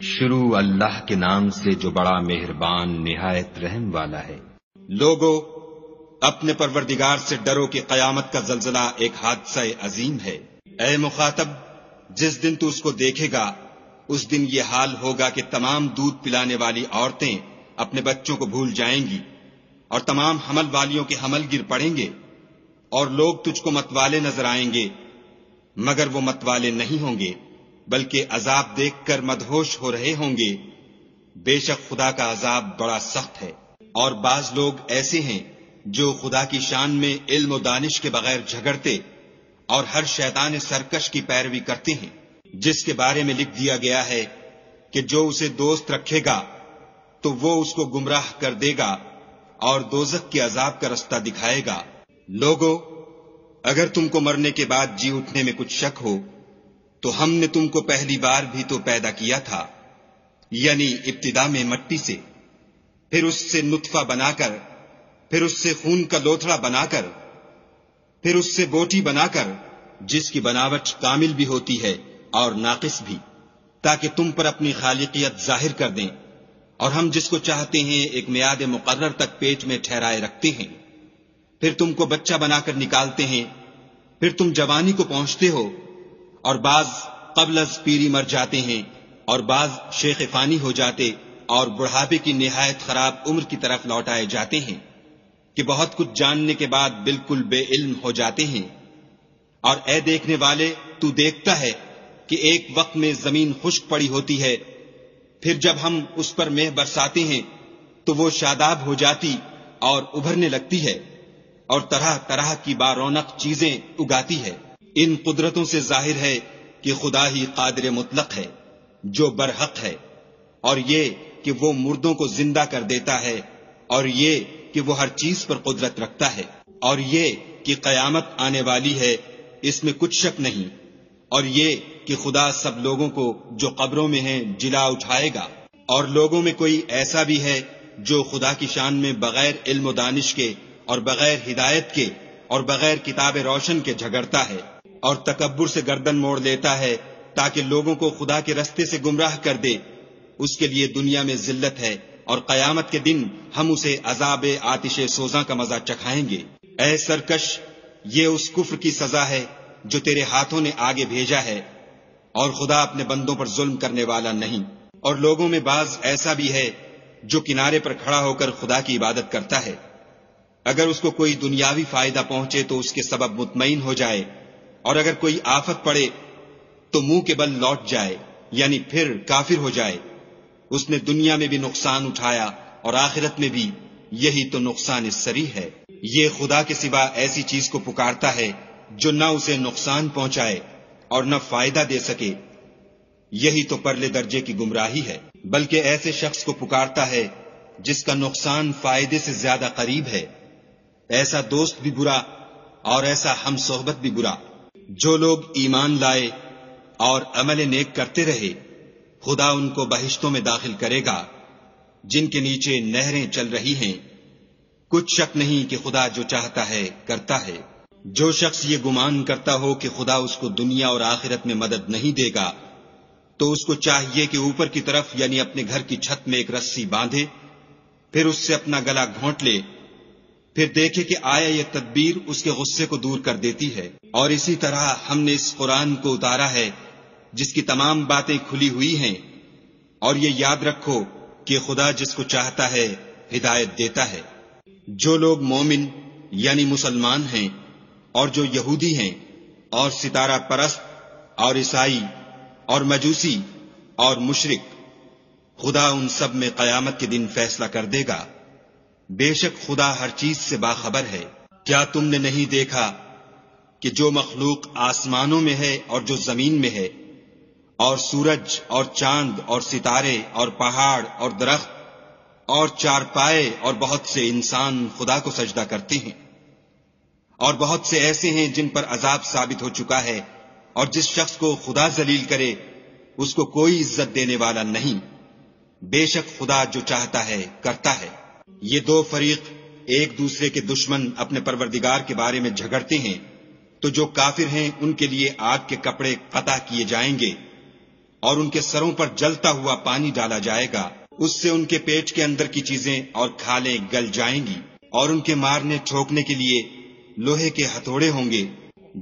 شروع اللہ کے نام سے جو بڑا مہربان نہایت رحم والا ہے۔ لوگو اپنے پروردگار سے ڈرو کہ قیامت کا زلزلہ ایک حادثہ عظیم ہے۔ اے مخاطب، جس دن تو اس کو دیکھے گا اس دن یہ حال ہوگا کہ تمام دودھ پلانے والی عورتیں اپنے بچوں کو بھول جائیں گی اور تمام حمل والیوں کے حمل گر پڑیں گے، اور لوگ تجھ کو متوالے نظر آئیں گے مگر وہ متوالے نہیں ہوں گے بلکہ عذاب دیکھ کر مدہوش ہو رہے ہوں گے۔ بے شک خدا کا عذاب بڑا سخت ہے۔ اور بعض لوگ ایسے ہیں جو خدا کی شان میں علم و دانش کے بغیر جھگڑتے اور ہر شیطان سرکش کی پیروی کرتے ہیں، جس کے بارے میں لکھ دیا گیا ہے کہ جو اسے دوست رکھے گا تو وہ اس کو گمراہ کر دے گا اور دوزخ کے عذاب کا رستہ دکھائے گا۔ لوگو اگر تم کو مرنے کے بعد جی اٹھنے میں کچھ شک ہو تو ہم نے تم کو پہلی بار بھی تو پیدا کیا تھا، یعنی ابتدا میں مٹی سے، پھر اس سے نطفہ بنا کر، پھر اس سے خون کا لوتھڑا بنا کر، پھر اس سے بوٹی بنا کر، جس کی بناوٹ کامل بھی ہوتی ہے اور ناقص بھی، تاکہ تم پر اپنی خالقیت ظاہر کر دیں، اور ہم جس کو چاہتے ہیں ایک میعاد مقرر تک پیٹ میں ٹھہرائے رکھتے ہیں، پھر تم کو بچہ بنا کر نکالتے ہیں، پھر تم جوانی کو پہنچتے ہو، اور بعض قبل از پیری مر جاتے ہیں، اور بعض شیخ فانی ہو جاتے اور بڑھاپے کی نہایت خراب عمر کی طرف لوٹائے جاتے ہیں کہ بہت کچھ جاننے کے بعد بالکل بے علم ہو جاتے ہیں۔ اور اے دیکھنے والے، تو دیکھتا ہے کہ ایک وقت میں زمین خشک پڑی ہوتی ہے، پھر جب ہم اس پر مہ برساتے ہیں تو وہ شاداب ہو جاتی اور ابھرنے لگتی ہے اور طرح طرح کی بارونق چیزیں اگاتی ہے۔ ان قدرتوں سے ظاہر ہے کہ خدا ہی قادر مطلق ہے جو برحق ہے، اور یہ کہ وہ مردوں کو زندہ کر دیتا ہے، اور یہ کہ وہ ہر چیز پر قدرت رکھتا ہے، اور یہ کہ قیامت آنے والی ہے، اس میں کچھ شک نہیں، اور یہ کہ خدا سب لوگوں کو جو قبروں میں ہیں جلا اٹھائے گا۔ اور لوگوں میں کوئی ایسا بھی ہے جو خدا کی شان میں بغیر علم و دانش کے اور بغیر ہدایت کے اور بغیر کتاب روشن کے جھگڑتا ہے اور تکبر سے گردن موڑ لیتا ہے تاکہ لوگوں کو خدا کے رستے سے گمراہ کر دے، اس کے لیے دنیا میں ذلت ہے، اور قیامت کے دن ہم اسے عذاب آتش سوزاں کا مزہ چکھائیں گے۔ اے سرکش، یہ اس کفر کی سزا ہے جو تیرے ہاتھوں نے آگے بھیجا ہے، اور خدا اپنے بندوں پر ظلم کرنے والا نہیں۔ اور لوگوں میں بعض ایسا بھی ہے جو کنارے پر کھڑا ہو کر خدا کی عبادت کرتا ہے، اگر اس کو کوئی دنیاوی فائدہ پہنچے تو اس کے سبب مطمئن ہو جائے، اور اگر کوئی آفت پڑے تو منہ کے بل لوٹ جائے، یعنی پھر کافر ہو جائے۔ اس نے دنیا میں بھی نقصان اٹھایا اور آخرت میں بھی، یہی تو نقصان سری ہے۔ یہ خدا کے سوا ایسی چیز کو پکارتا ہے جو نہ اسے نقصان پہنچائے اور نہ فائدہ دے سکے، یہی تو پرلے درجے کی گمراہی ہے۔ بلکہ ایسے شخص کو پکارتا ہے جس کا نقصان فائدے سے زیادہ قریب ہے، ایسا دوست بھی برا اور ایسا ہم صحبت بھی برا۔ جو لوگ ایمان لائے اور عمل نیک کرتے رہے، خدا ان کو بہشتوں میں داخل کرے گا جن کے نیچے نہریں چل رہی ہیں۔ کچھ شک نہیں کہ خدا جو چاہتا ہے کرتا ہے۔ جو شخص یہ گمان کرتا ہو کہ خدا اس کو دنیا اور آخرت میں مدد نہیں دے گا تو اس کو چاہیے کہ اوپر کی طرف یعنی اپنے گھر کی چھت میں ایک رسی باندھے، پھر اس سے اپنا گلا گھونٹ لے، پھر دیکھے کہ آیا یہ تدبیر اس کے غصے کو دور کر دیتی ہے۔ اور اسی طرح ہم نے اس قرآن کو اتارا ہے جس کی تمام باتیں کھلی ہوئی ہیں، اور یہ یاد رکھو کہ خدا جس کو چاہتا ہے ہدایت دیتا ہے۔ جو لوگ مومن یعنی مسلمان ہیں اور جو یہودی ہیں اور ستارہ پرست اور عیسائی اور مجوسی اور مشرک، خدا ان سب میں قیامت کے دن فیصلہ کر دے گا۔ بے شک خدا ہر چیز سے باخبر ہے۔ کیا تم نے نہیں دیکھا کہ جو مخلوق آسمانوں میں ہے اور جو زمین میں ہے، اور سورج اور چاند اور ستارے اور پہاڑ اور درخت اور چارپائے اور بہت سے انسان خدا کو سجدہ کرتے ہیں، اور بہت سے ایسے ہیں جن پر عذاب ثابت ہو چکا ہے، اور جس شخص کو خدا ذلیل کرے اس کو کوئی عزت دینے والا نہیں۔ بے شک خدا جو چاہتا ہے کرتا ہے۔ یہ دو فریق ایک دوسرے کے دشمن اپنے پروردگار کے بارے میں جھگڑتے ہیں، تو جو کافر ہیں ان کے لیے آگ کے کپڑے قطع کیے جائیں گے، اور ان کے سروں پر جلتا ہوا پانی ڈالا جائے گا، اس سے ان کے پیٹ کے اندر کی چیزیں اور کھالیں گل جائیں گی، اور ان کے مارنے ٹھوکنے کے لیے لوہے کے ہتھوڑے ہوں گے۔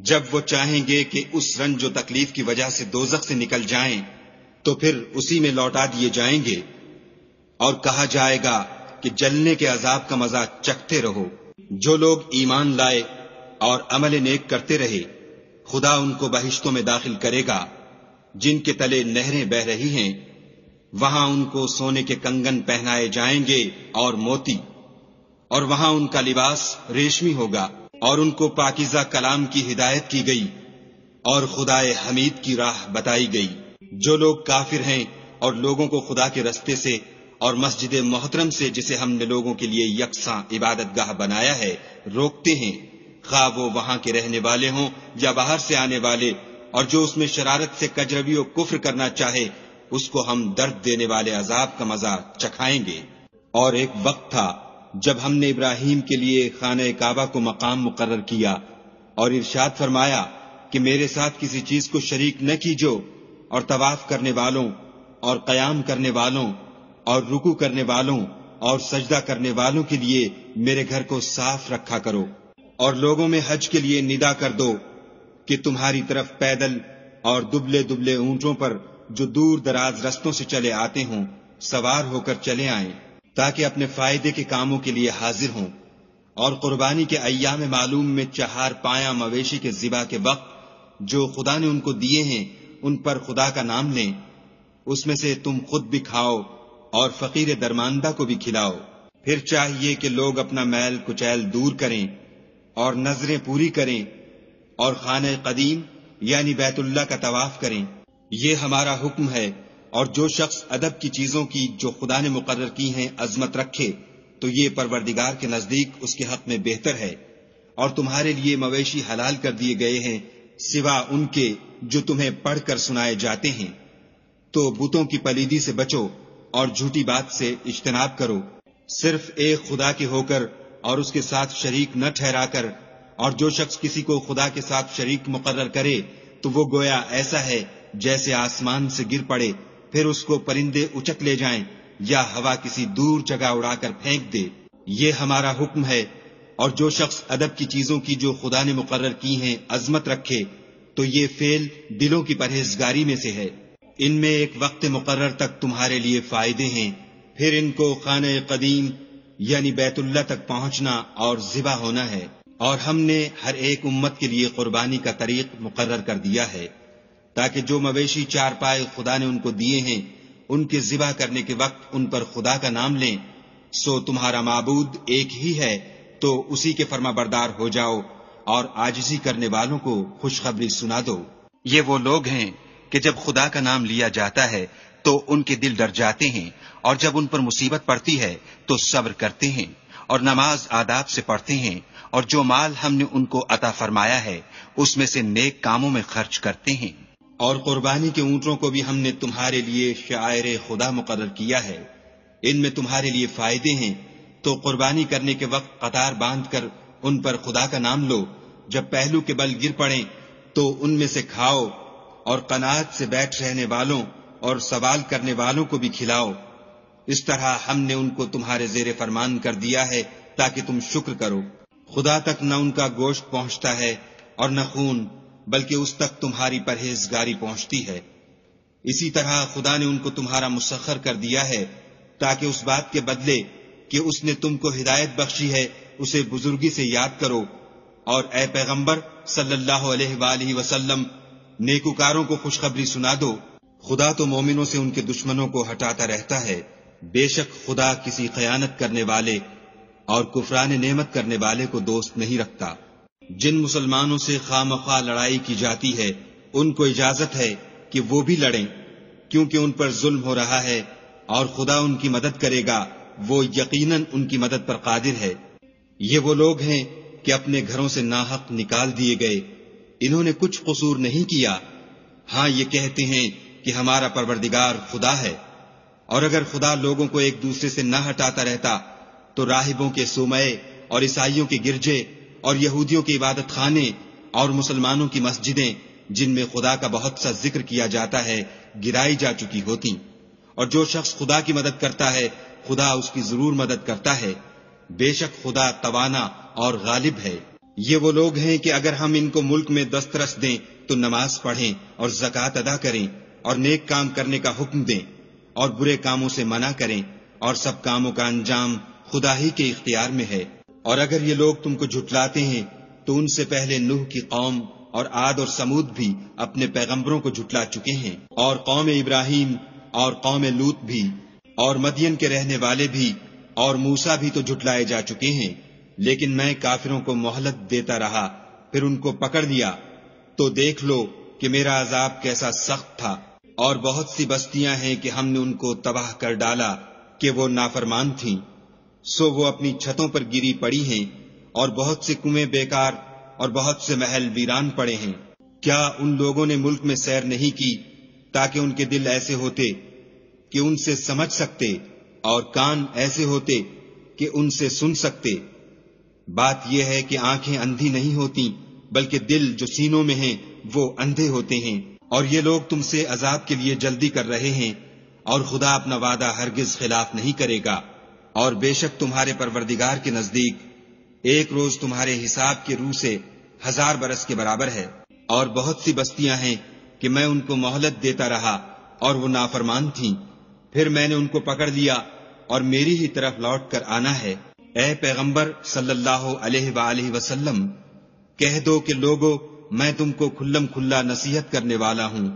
جب وہ چاہیں گے کہ اس رنج و تکلیف کی وجہ سے دوزخ سے نکل جائیں تو پھر اسی میں لوٹا دیے جائیں گے، اور کہا جائے گا کہ جلنے کے عذاب کا مزہ چکھتے رہو۔ جو لوگ ایمان لائے اور عمل نیک کرتے رہے، خدا ان کو بہشتوں میں داخل کرے گا جن کے تلے نہریں بہ رہی ہیں، وہاں ان کو سونے کے کنگن پہنائے جائیں گے اور موتی، اور وہاں ان کا لباس ریشمی ہوگا، اور ان کو پاکیزہ کلام کی ہدایت کی گئی اور خدائے حمید کی راہ بتائی گئی۔ جو لوگ کافر ہیں اور لوگوں کو خدا کے رستے سے اور مسجد محترم سے، جسے ہم نے لوگوں کے لیے یکساں عبادت گاہ بنایا ہے، روکتے ہیں، خواہ وہ وہاں کے رہنے والے ہوں یا باہر سے آنے والے، اور جو اس میں شرارت سے کجروی و کفر کرنا چاہے، اس کو ہم درد دینے والے عذاب کا مزہ چکھائیں گے۔ اور ایک وقت تھا جب ہم نے ابراہیم کے لیے خانہ کعبہ کو مقام مقرر کیا اور ارشاد فرمایا کہ میرے ساتھ کسی چیز کو شریک نہ کیجو، اور طواف کرنے والوں اور قیام کرنے والوں اور رکوع کرنے والوں اور سجدہ کرنے والوں کے لیے میرے گھر کو صاف رکھا کرو، اور لوگوں میں حج کے لیے ندا کر دو کہ تمہاری طرف پیدل اور دبلے دبلے اونٹوں پر جو دور دراز رستوں سے چلے آتے ہوں سوار ہو کر چلے آئیں، تاکہ اپنے فائدے کے کاموں کے لیے حاضر ہوں، اور قربانی کے ایام معلوم میں 4 پایہ مویشی کے ذبح کے وقت جو خدا نے ان کو دیے ہیں ان پر خدا کا نام لیں، اس میں سے تم خود بھی کھاؤ اور فقیر درماندہ کو بھی کھلاؤ۔ پھر چاہیے کہ لوگ اپنا میل کچیل دور کریں اور نظریں پوری کریں اور خانہ قدیم یعنی بیت اللہ کا طواف کریں، یہ ہمارا حکم ہے۔ اور جو شخص ادب کی چیزوں کی جو خدا نے مقرر کی ہیں عظمت رکھے تو یہ پروردگار کے نزدیک اس کے حق میں بہتر ہے۔ اور تمہارے لیے مویشی حلال کر دیے گئے ہیں سوا ان کے جو تمہیں پڑھ کر سنائے جاتے ہیں، تو بتوں کی پلیدی سے بچو اور جھوٹی بات سے اجتناب کرو، صرف ایک خدا کے ہو کر اور اس کے ساتھ شریک نہ ٹھہرا کر۔ اور جو شخص کسی کو خدا کے ساتھ شریک مقرر کرے تو وہ گویا ایسا ہے جیسے آسمان سے گر پڑے، پھر اس کو پرندے اچک لے جائیں یا ہوا کسی دور جگہ اڑا کر پھینک دے۔ یہ ہمارا حکم ہے۔ اور جو شخص ادب کی چیزوں کی جو خدا نے مقرر کی ہیں عظمت رکھے تو یہ فعل دلوں کی پرہیزگاری میں سے ہے۔ ان میں ایک وقت مقرر تک تمہارے لیے فائدے ہیں، پھر ان کو خانہ قدیم یعنی بیت اللہ تک پہنچنا اور ذبح ہونا ہے۔ اور ہم نے ہر ایک امت کے لیے قربانی کا طریق مقرر کر دیا ہے، تاکہ جو مویشی 4 پائے خدا نے ان کو دیے ہیں ان کے ذبح کرنے کے وقت ان پر خدا کا نام لیں۔ سو تمہارا معبود ایک ہی ہے، تو اسی کے فرما بردار ہو جاؤ اور عاجزی کرنے والوں کو خوشخبری سنا دو۔ یہ وہ لوگ ہیں کہ جب خدا کا نام لیا جاتا ہے تو ان کے دل ڈر جاتے ہیں، اور جب ان پر مصیبت پڑتی ہے تو صبر کرتے ہیں اور نماز آداب سے پڑھتے ہیں، اور جو مال ہم نے ان کو عطا فرمایا ہے اس میں سے نیک کاموں میں خرچ کرتے ہیں۔ اور قربانی کے اونٹوں کو بھی ہم نے تمہارے لیے شعائر خدا مقرر کیا ہے، ان میں تمہارے لیے فائدے ہیں، تو قربانی کرنے کے وقت قطار باندھ کر ان پر خدا کا نام لو۔ جب پہلو کے بل گر پڑیں تو ان میں سے کھاؤ، اور قناعت سے بیٹھ رہنے والوں اور سوال کرنے والوں کو بھی کھلاؤ۔ اس طرح ہم نے ان کو تمہارے زیر فرمان کر دیا ہے تاکہ تم شکر کرو۔ خدا تک نہ ان کا گوشت پہنچتا ہے اور نہ خون، بلکہ اس تک تمہاری پرہیزگاری پہنچتی ہے۔ اسی طرح خدا نے ان کو تمہارا مسخر کر دیا ہے تاکہ اس بات کے بدلے کہ اس نے تم کو ہدایت بخشی ہے اسے بزرگی سے یاد کرو۔ اور اے پیغمبر صلی اللہ علیہ وآلہ وسلم، نیکوکاروں کو خوشخبری سنا دو۔ خدا تو مومنوں سے ان کے دشمنوں کو ہٹاتا رہتا ہے، بے شک خدا کسی خیانت کرنے والے اور کفران نعمت کرنے والے کو دوست نہیں رکھتا۔ جن مسلمانوں سے خواہ مخواہ لڑائی کی جاتی ہے ان کو اجازت ہے کہ وہ بھی لڑیں، کیونکہ ان پر ظلم ہو رہا ہے، اور خدا ان کی مدد کرے گا، وہ یقیناً ان کی مدد پر قادر ہے۔ یہ وہ لوگ ہیں کہ اپنے گھروں سے ناحق نکال دیے گئے، انہوں نے کچھ قصور نہیں کیا، ہاں یہ کہتے ہیں کہ ہمارا پروردگار خدا ہے۔ اور اگر خدا لوگوں کو ایک دوسرے سے نہ ہٹاتا رہتا تو راہبوں کے صومعے اور عیسائیوں کے گرجے اور یہودیوں کے عبادت خانے اور مسلمانوں کی مسجدیں جن میں خدا کا بہت سا ذکر کیا جاتا ہے گرائی جا چکی ہوتی، اور جو شخص خدا کی مدد کرتا ہے خدا اس کی ضرور مدد کرتا ہے، بے شک خدا توانا اور غالب ہے۔ یہ وہ لوگ ہیں کہ اگر ہم ان کو ملک میں دسترس دیں تو نماز پڑھیں اور زکوٰۃ ادا کریں اور نیک کام کرنے کا حکم دیں اور برے کاموں سے منع کریں، اور سب کاموں کا انجام خدا ہی کے اختیار میں ہے۔ اور اگر یہ لوگ تم کو جھٹلاتے ہیں تو ان سے پہلے نوح کی قوم اور عاد اور سمود بھی اپنے پیغمبروں کو جھٹلا چکے ہیں، اور قوم ابراہیم اور قوم لوط بھی، اور مدین کے رہنے والے بھی، اور موسیٰ بھی تو جھٹلائے جا چکے ہیں، لیکن میں کافروں کو مہلت دیتا رہا، پھر ان کو پکڑ لیا تو دیکھ لو کہ میرا عذاب کیسا سخت تھا۔ اور بہت سی بستیاں ہیں کہ ہم نے ان کو تباہ کر ڈالا کہ وہ نافرمان تھیں، سو وہ اپنی چھتوں پر گری پڑی ہیں، اور بہت سے کنویں بیکار اور بہت سے محل ویران پڑے ہیں۔ کیا ان لوگوں نے ملک میں سیر نہیں کی تاکہ ان کے دل ایسے ہوتے کہ ان سے سمجھ سکتے اور کان ایسے ہوتے کہ ان سے سن سکتے؟ بات یہ ہے کہ آنکھیں اندھی نہیں ہوتی بلکہ دل جو سینوں میں ہیں وہ اندھے ہوتے ہیں۔ اور یہ لوگ تم سے عذاب کے لیے جلدی کر رہے ہیں، اور خدا اپنا وعدہ ہرگز خلاف نہیں کرے گا۔ اور بے شک تمہارے پروردگار کے نزدیک ایک روز تمہارے حساب کے روح سے 1000 برس کے برابر ہے۔ اور بہت سی بستیاں ہیں کہ میں ان کو مہلت دیتا رہا اور وہ نافرمان تھیں، پھر میں نے ان کو پکڑ لیا اور میری ہی طرف لوٹ کر آنا ہے۔ اے پیغمبر صلی اللہ علیہ وآلہ وسلم، کہہ دو کہ لوگو میں تم کو کھلم کھلا نصیحت کرنے والا ہوں،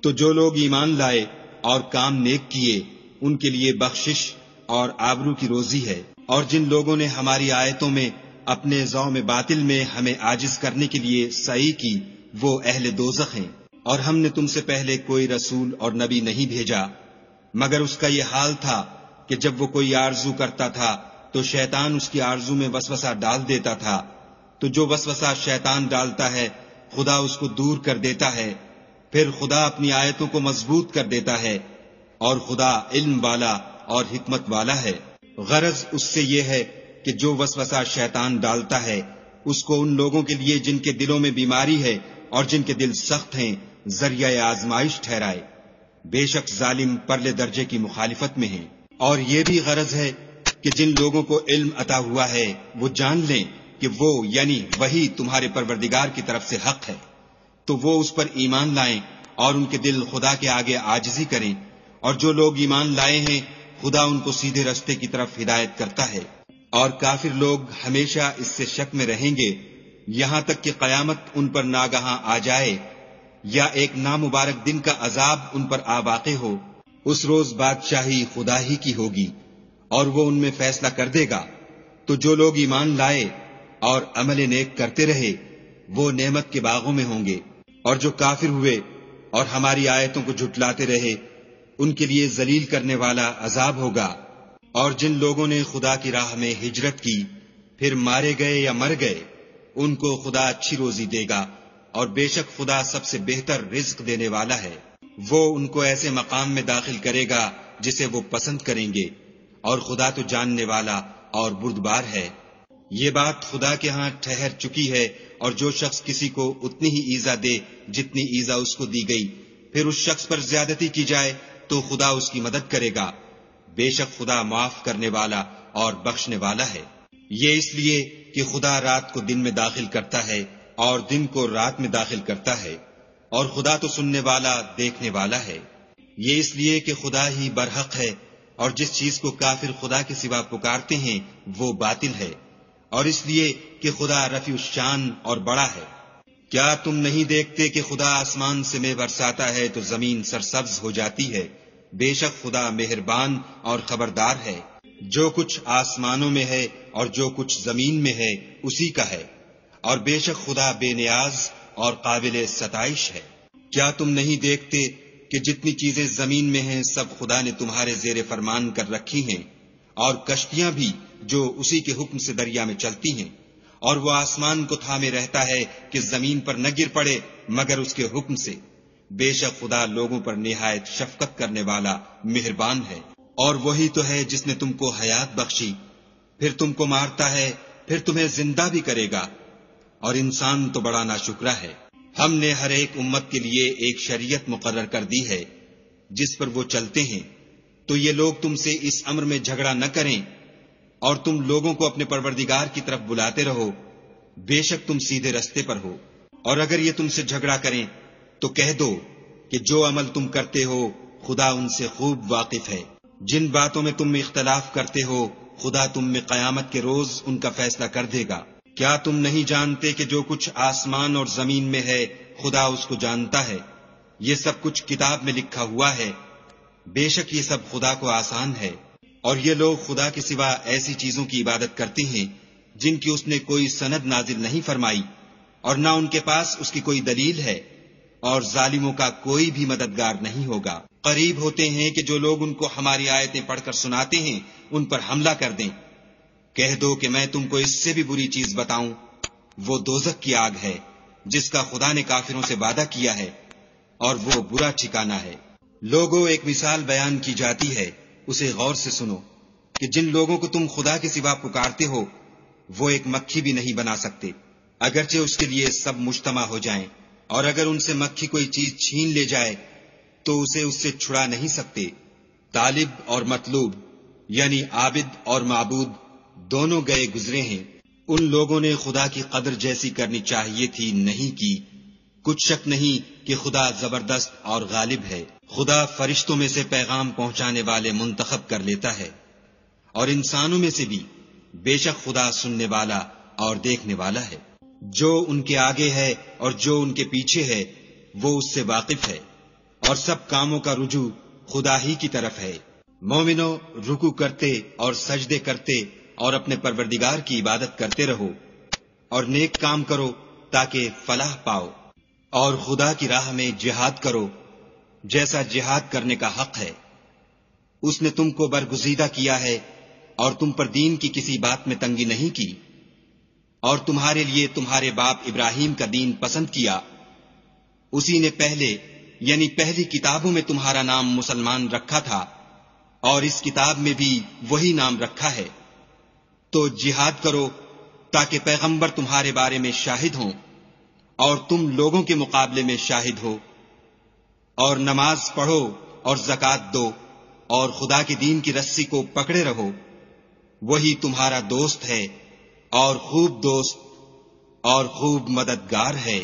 تو جو لوگ ایمان لائے اور کام نیک کیے ان کے لیے بخشش اور آبرو کی روزی ہے۔ اور جن لوگوں نے ہماری آیتوں میں اپنے ذوق باطل میں ہمیں عاجز کرنے کے لیے سعی کی وہ اہل دوزخ ہیں۔ اور ہم نے تم سے پہلے کوئی رسول اور نبی نہیں بھیجا مگر اس کا یہ حال تھا کہ جب وہ کوئی آرزو کرتا تھا تو شیطان اس کی آرزو میں وسوسہ ڈال دیتا تھا، تو جو وسوسہ شیطان ڈالتا ہے خدا اس کو دور کر دیتا ہے، پھر خدا اپنی آیتوں کو مضبوط کر دیتا ہے، اور خدا علم والا اور حکمت والا ہے۔ غرض اس سے یہ ہے کہ جو وسوسہ شیطان ڈالتا ہے اس کو ان لوگوں کے لیے جن کے دلوں میں بیماری ہے اور جن کے دل سخت ہیں ذریعہ آزمائش ٹھہرائے۔ بے شک ظالم پرلے درجے کی مخالفت میں ہیں۔ اور یہ بھی غرض ہے کہ جن لوگوں کو علم عطا ہوا ہے وہ جان لیں کہ وہ یعنی وہی تمہارے پروردگار کی طرف سے حق ہے، تو وہ اس پر ایمان لائیں اور ان کے دل خدا کے آگے عاجزی کریں۔ اور جو لوگ ایمان لائے ہیں خدا ان کو سیدھے رستے کی طرف ہدایت کرتا ہے۔ اور کافر لوگ ہمیشہ اس سے شک میں رہیں گے یہاں تک کہ قیامت ان پر ناگہاں آ جائے یا ایک نامبارک دن کا عذاب ان پر آ واقع ہو۔ اس روز بادشاہی خدا ہی کی ہوگی اور وہ ان میں فیصلہ کر دے گا۔ تو جو لوگ ایمان لائے اور عمل نیک کرتے رہے وہ نعمت کے باغوں میں ہوں گے، اور جو کافر ہوئے اور ہماری آیتوں کو جھٹلاتے رہے ان کے لیے ذلیل کرنے والا عذاب ہوگا۔ اور جن لوگوں نے خدا کی راہ میں ہجرت کی پھر مارے گئے یا مر گئے ان کو خدا اچھی روزی دے گا، اور بے شک خدا سب سے بہتر رزق دینے والا ہے۔ وہ ان کو ایسے مقام میں داخل کرے گا جسے وہ پسند کریں گے، اور خدا تو جاننے والا اور بردبار ہے۔ یہ بات خدا کے ہاں ٹھہر چکی ہے، اور جو شخص کسی کو اتنی ہی ایذا دے جتنی ایذا اس کو دی گئی، پھر اس شخص پر زیادتی کی جائے تو خدا اس کی مدد کرے گا۔ بے شک خدا معاف کرنے والا اور بخشنے والا ہے۔ یہ اس لیے کہ خدا رات کو دن میں داخل کرتا ہے اور دن کو رات میں داخل کرتا ہے، اور خدا تو سننے والا دیکھنے والا ہے۔ یہ اس لیے کہ خدا ہی برحق ہے، اور جس چیز کو کافر خدا کے سوا پکارتے ہیں وہ باطل ہے، اور اس لیے کہ خدا رفیع الشان اور بڑا ہے۔ کیا تم نہیں دیکھتے کہ خدا آسمان سے مے برساتا ہے تو زمین سرسبز ہو جاتی ہے؟ بے شک خدا مہربان اور خبردار ہے۔ جو کچھ آسمانوں میں ہے اور جو کچھ زمین میں ہے اسی کا ہے، اور بے شک خدا بے نیاز اور قابل ستائش ہے۔ کیا تم نہیں دیکھتے کہ جتنی چیزیں زمین میں ہیں سب خدا نے تمہارے زیر فرمان کر رکھی ہیں، اور کشتیاں بھی جو اسی کے حکم سے دریا میں چلتی ہیں، اور وہ آسمان کو تھامے رہتا ہے کہ زمین پر نہ گر پڑے مگر اس کے حکم سے۔ بے شک خدا لوگوں پر نہایت شفقت کرنے والا مہربان ہے۔ اور وہی تو ہے جس نے تم کو حیات بخشی، پھر تم کو مارتا ہے، پھر تمہیں زندہ بھی کرے گا، اور انسان تو بڑا ناشکرا ہے۔ ہم نے ہر ایک امت کے لیے ایک شریعت مقرر کر دی ہے، جس پر وہ چلتے ہیں، تو یہ لوگ تم سے اس امر میں جھگڑا نہ کریں اور تم لوگوں کو اپنے پروردگار کی طرف بلاتے رہو، بے شک تم سیدھے رستے پر ہو۔ اور اگر یہ تم سے جھگڑا کریں تو کہہ دو کہ جو عمل تم کرتے ہو خدا ان سے خوب واقف ہے۔ جن باتوں میں تم اختلاف کرتے ہو خدا تم میں قیامت کے روز ان کا فیصلہ کر دے گا۔ کیا تم نہیں جانتے کہ جو کچھ آسمان اور زمین میں ہے خدا اس کو جانتا ہے؟ یہ سب کچھ کتاب میں لکھا ہوا ہے، بے شک یہ سب خدا کو آسان ہے۔ اور یہ لوگ خدا کے سوا ایسی چیزوں کی عبادت کرتے ہیں جن کی اس نے کوئی سند نازل نہیں فرمائی اور نہ ان کے پاس اس کی کوئی دلیل ہے، اور ظالموں کا کوئی بھی مددگار نہیں ہوگا۔ قریب ہوتے ہیں کہ جو لوگ ان کو ہماری آیتیں پڑھ کر سناتے ہیں ان پر حملہ کر دیں۔ کہہ دو کہ میں تم کو اس سے بھی بری چیز بتاؤں، وہ دوزخ کی آگ ہے جس کا خدا نے کافروں سے وعدہ کیا ہے، اور وہ برا ٹھکانہ ہے۔ لوگوں، ایک مثال بیان کی جاتی ہے، اسے غور سے سنو کہ جن لوگوں کو تم خدا کے سوا پکارتے ہو وہ ایک مکھی بھی نہیں بنا سکتے، اگرچہ اس کے لیے سب مجتمع ہو جائیں، اور اگر ان سے مکھی کوئی چیز چھین لے جائے تو اسے اس سے چھڑا نہیں سکتے۔ طالب اور مطلوب یعنی عابد اور معبود دونوں گئے گزرے ہیں۔ ان لوگوں نے خدا کی قدر جیسی کرنی چاہیے تھی، نہیں کی۔ کچھ شک نہیں کہ خدا زبردست اور غالب ہے۔ خدا فرشتوں میں سے پیغام پہنچانے والے منتخب کر لیتا ہے، اور انسانوں میں سے بھی، بے شک خدا سننے والا اور دیکھنے والا ہے۔ جو ان کے آگے ہے اور جو ان کے پیچھے ہے وہ اس سے واقف ہے، اور سب کاموں کا رجوع خدا ہی کی طرف ہے۔ مومنو، رکوع کرتے اور سجدے کرتے اور اپنے پروردگار کی عبادت کرتے رہو، اور نیک کام کرو تاکہ فلاح پاؤ، اور خدا کی راہ میں جہاد کرو جیسا جہاد کرنے کا حق ہے۔ اس نے تم کو برگزیدہ کیا ہے اور تم پر دین کی کسی بات میں تنگی نہیں کی، اور تمہارے لیے تمہارے باپ ابراہیم کا دین پسند کیا۔ اسی نے پہلے یعنی پہلی کتابوں میں تمہارا نام مسلمان رکھا تھا، اور اس کتاب میں بھی وہی نام رکھا ہے۔ تو جہاد کرو تاکہ پیغمبر تمہارے بارے میں شاہد ہوں اور تم لوگوں کے مقابلے میں شاہد ہو، اور نماز پڑھو اور زکوٰۃ دو، اور خدا کے دین کی رسی کو پکڑے رہو، وہی تمہارا دوست ہے اور خوب دوست اور خوب مددگار ہے۔